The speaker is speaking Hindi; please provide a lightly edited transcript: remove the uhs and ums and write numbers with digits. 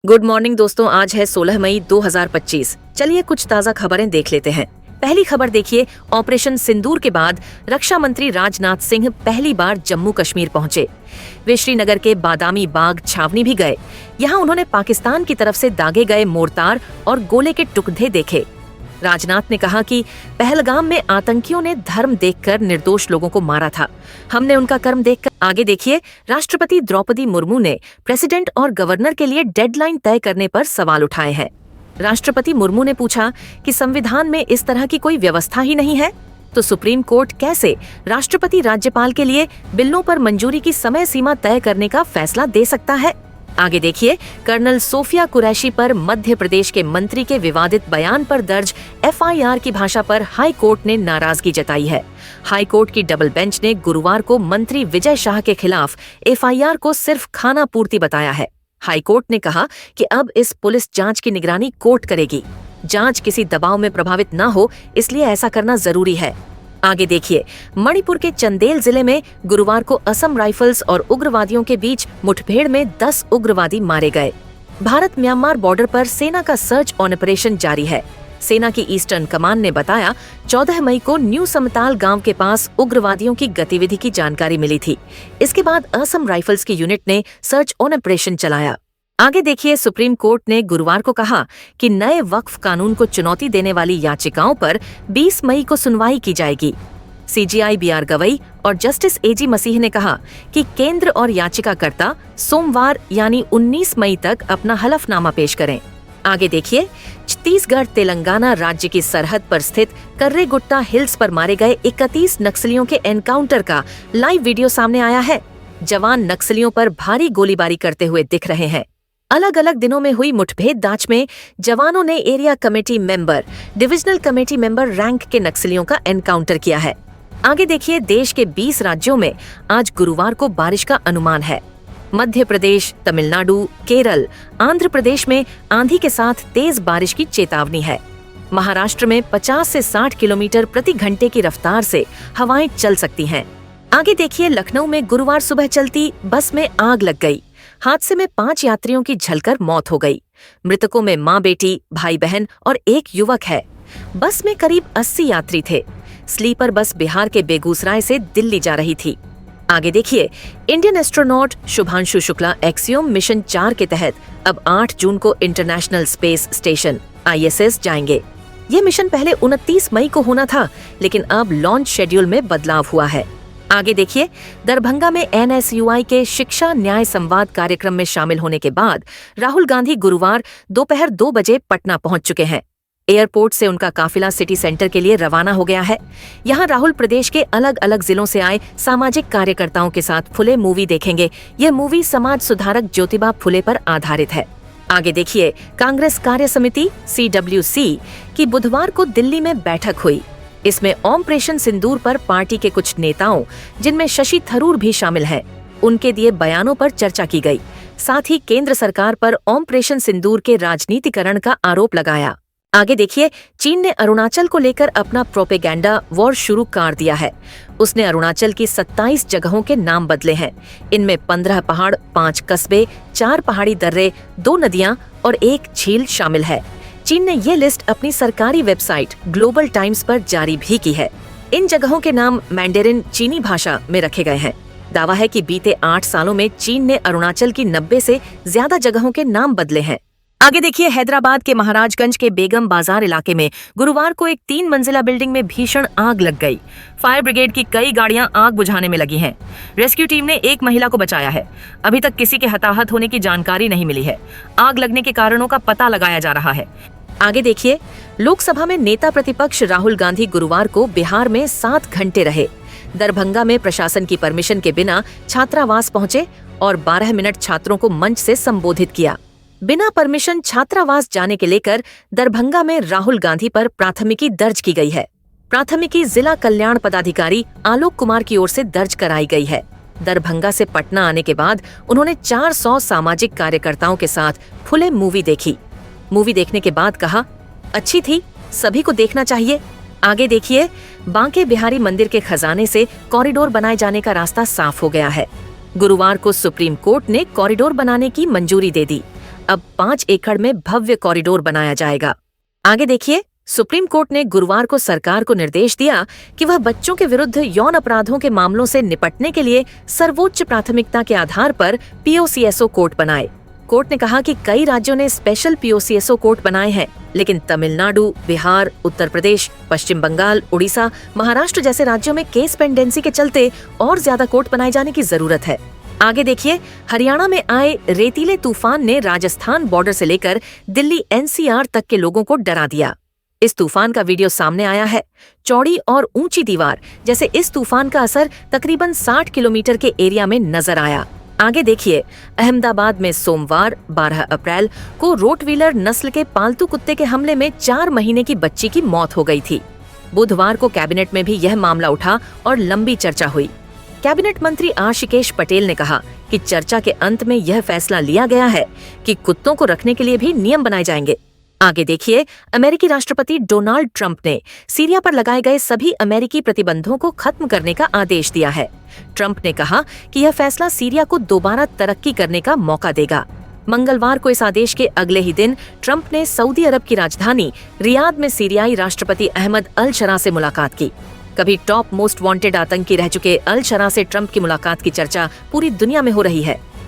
गुड मॉर्निंग दोस्तों, आज है 16 मई 2025। चलिए कुछ ताज़ा खबरें देख लेते हैं। पहली खबर देखिए, ऑपरेशन सिंदूर के बाद रक्षा मंत्री राजनाथ सिंह पहली बार जम्मू कश्मीर पहुंचे। वे श्रीनगर के बादामी बाग छावनी भी गए। यहां उन्होंने पाकिस्तान की तरफ से दागे गए मोर्टार और गोले के टुकड़े देखे। राजनाथ ने कहा कि पहलगाम में आतंकियों ने धर्म देखकर निर्दोष लोगों को मारा था, हमने उनका कर्म देखकर। आगे देखिए, राष्ट्रपति द्रौपदी मुर्मू ने प्रेसिडेंट और गवर्नर के लिए डेडलाइन तय करने पर सवाल उठाए हैं। राष्ट्रपति मुर्मू ने पूछा कि संविधान में इस तरह की कोई व्यवस्था ही नहीं है, तो सुप्रीम कोर्ट कैसे राष्ट्रपति राज्यपाल के लिए बिलों पर मंजूरी की समय सीमा तय करने का फैसला दे सकता है। आगे देखिए, कर्नल सोफिया कुरैशी पर मध्य प्रदेश के मंत्री के विवादित बयान पर दर्ज एफआईआर की भाषा पर हाई कोर्ट ने नाराजगी जताई है। हाई कोर्ट की डबल बेंच ने गुरुवार को मंत्री विजय शाह के खिलाफ एफआईआर को सिर्फ खाना पूर्ति बताया है। हाई कोर्ट ने कहा कि अब इस पुलिस जांच की निगरानी कोर्ट करेगी। जांच किसी दबाव में प्रभावित न हो, इसलिए ऐसा करना जरूरी है। आगे देखिए, मणिपुर के चंदेल जिले में गुरुवार को असम राइफल्स और उग्रवादियों के बीच मुठभेड़ में 10 उग्रवादी मारे गए। भारत म्यांमार बॉर्डर पर सेना का सर्च ऑपरेशन जारी है। सेना की ईस्टर्न कमान ने बताया, 14 मई को न्यू समताल गांव के पास उग्रवादियों की गतिविधि की जानकारी मिली थी। इसके बाद असम राइफल्स की यूनिट ने सर्च ऑपरेशन चलाया। आगे देखिए, सुप्रीम कोर्ट ने गुरुवार को कहा कि नए वक्फ कानून को चुनौती देने वाली याचिकाओं पर 20 मई को सुनवाई की जाएगी। सीजीआई बीआर गवई और जस्टिस एजी मसीह ने कहा कि केंद्र और याचिकाकर्ता सोमवार यानी 19 मई तक अपना हलफनामा पेश करें। आगे देखिए, छत्तीसगढ़ तेलंगाना राज्य की सरहद पर स्थित कर्रेगुट्टा हिल्स पर मारे गए 31 नक्सलियों के एनकाउंटर का लाइव वीडियो सामने आया है। जवान नक्सलियों पर भारी गोलीबारी करते हुए दिख रहे हैं। अलग अलग दिनों में हुई मुठभेड़ जांच में जवानों ने area committee member, divisional committee member rank के नक्सलियों का एनकाउंटर किया है। आगे देखिए, देश के 20 राज्यों में आज गुरुवार को बारिश का अनुमान है। मध्य प्रदेश, तमिलनाडु, केरल, आंध्र प्रदेश में आंधी के साथ तेज बारिश की चेतावनी है। महाराष्ट्र में 50 से 60 किलोमीटर प्रति घंटे की रफ्तार से हवाएं चल सकती हैं। आगे देखिए, लखनऊ में गुरुवार सुबह चलती बस में आग लग गई। हादसे में 5 यात्रियों की जलकर मौत हो गई। मृतकों में मां, बेटी, भाई बहन और एक युवक है। बस में करीब 80 यात्री थे। स्लीपर बस बिहार के बेगूसराय से दिल्ली जा रही थी। आगे देखिए, Indian astronaut Shubhanshu Shukla axiom mission 4 के तहत अब 8 जून को इंटरनेशनल स्पेस स्टेशन ISS जाएंगे। ये मिशन पहले 29 मई को होना था, लेकिन अब लॉन्च शेड्यूल में बदलाव हुआ है। आगे देखिए, दरभंगा में NSUI के शिक्षा न्याय संवाद कार्यक्रम में शामिल होने के बाद राहुल गांधी गुरुवार दोपहर 2 बजे पटना पहुंच चुके हैं। एयरपोर्ट से उनका काफिला सिटी सेंटर के लिए रवाना हो गया है। यहां राहुल प्रदेश के अलग अलग जिलों से आए सामाजिक कार्यकर्ताओं के साथ फुले मूवी देखेंगे। यह मूवी समाज सुधारक ज्योतिबा फुले पर आधारित है। आगे देखिए, कांग्रेस कार्य समिति CWC की बुधवार को दिल्ली में बैठक हुई। इसमें ऑपरेशन सिंदूर पर पार्टी के कुछ नेताओं, जिनमें शशि थरूर भी शामिल हैं, उनके दिए बयानों पर चर्चा की गई। साथ ही केंद्र सरकार पर ऑपरेशन सिंदूर के राजनीतिकरण का आरोप लगाया। आगे देखिए, चीन ने अरुणाचल को लेकर अपना प्रोपेगेंडा वॉर शुरू कर दिया है। उसने अरुणाचल की 27 जगहों के नाम बदले हैं। इनमें 15 पहाड़, 5 कस्बे, 4 पहाड़ी दर्रे, 2 नदियां और 1 झील शामिल है। चीन ने ये लिस्ट अपनी सरकारी वेबसाइट ग्लोबल टाइम्स पर जारी भी की है। इन जगहों के नाम मैंडेरिन चीनी भाषा में रखे गए हैं। दावा है कि बीते 8 सालों में चीन ने अरुणाचल की 90 से ज्यादा जगहों के नाम बदले हैं। आगे देखिए, हैदराबाद के महाराजगंज के बेगम बाजार इलाके में गुरुवार को एक 3 मंजिला बिल्डिंग में भीषण आग लग गई। फायर ब्रिगेड की कई गाड़ियां आग बुझाने में लगी हैं। रेस्क्यू टीम ने एक महिला को बचाया है। अभी तक किसी के हताहत होने की जानकारी नहीं मिली है। आग लगने के कारणों का पता लगाया जा रहा है। आगे देखिए, लोकसभा में नेता प्रतिपक्ष राहुल गांधी गुरुवार को बिहार में 7 घंटे रहे। दरभंगा में प्रशासन की परमिशन के बिना छात्रावास पहुंचे और 12 मिनट छात्रों को मंच से संबोधित किया। बिना परमिशन छात्रावास जाने के लेकर दरभंगा में राहुल गांधी पर प्राथमिकी दर्ज की गई है। प्राथमिकी जिला कल्याण पदाधिकारी आलोक कुमार की ओर से दर्ज कराई गई है। दरभंगा से पटना आने के बाद उन्होंने 400 सामाजिक कार्यकर्ताओं के साथ फुले मूवी देखी। मूवी देखने के बाद कहा, अच्छी थी, सभी को देखना चाहिए। आगे देखिए, बांके बिहारी मंदिर के खजाने से कॉरिडोर बनाए जाने का रास्ता साफ हो गया है। गुरुवार को सुप्रीम कोर्ट ने कॉरिडोर बनाने की मंजूरी दे दी। अब 5 एकड़ में भव्य कॉरिडोर बनाया जाएगा। आगे देखिए, सुप्रीम कोर्ट ने गुरुवार को सरकार को निर्देश दिया कि वह बच्चों के विरुद्ध यौन अपराधों के मामलों से निपटने के लिए सर्वोच्च प्राथमिकता के आधार पर पीओसीएसओ कोर्ट बनाए। कोर्ट ने कहा कि कई राज्यों ने स्पेशल पीओसीएसओ कोर्ट बनाए हैं, लेकिन तमिलनाडु, बिहार, उत्तर प्रदेश, पश्चिम बंगाल, उड़ीसा, महाराष्ट्र जैसे राज्यों में केस पेंडेंसी के चलते और ज्यादा कोर्ट बनाए जाने की जरूरत है। आगे देखिए, हरियाणा में आए रेतीले तूफान ने राजस्थान बॉर्डर से लेकर दिल्ली एनसीआर तक के लोगों को डरा दिया। इस तूफान का वीडियो सामने आया है। चौड़ी और ऊंची दीवार जैसे इस तूफान का असर तकरीबन 60 किलोमीटर के एरिया में नजर आया। आगे देखिए, अहमदाबाद में सोमवार 12 अप्रैल को रोटवीलर नस्ल के पालतू कुत्ते के हमले में 4 महीने की बच्ची की मौत हो गई थी। बुधवार को कैबिनेट में भी यह मामला उठा और लंबी चर्चा हुई। कैबिनेट मंत्री आशिकेश पटेल ने कहा कि चर्चा के अंत में यह फैसला लिया गया है कि कुत्तों को रखने के लिए भी नियम बनाए जाएंगे। आगे देखिए, अमेरिकी राष्ट्रपति डोनाल्ड ट्रंप ने सीरिया पर लगाए गए सभी अमेरिकी प्रतिबंधों को खत्म करने का आदेश दिया है। ट्रंप ने कहा कि यह फैसला सीरिया को दोबारा तरक्की करने का मौका देगा। मंगलवार को इस आदेश के अगले ही दिन ट्रंप ने सऊदी अरब की राजधानी रियाद में सीरियाई राष्ट्रपति अहमद अल शरा से मुलाकात की। कभी टॉप मोस्ट वांटेड आतंकी रह चुके अल शरा से ट्रंप की मुलाकात की चर्चा पूरी दुनिया में हो रही है।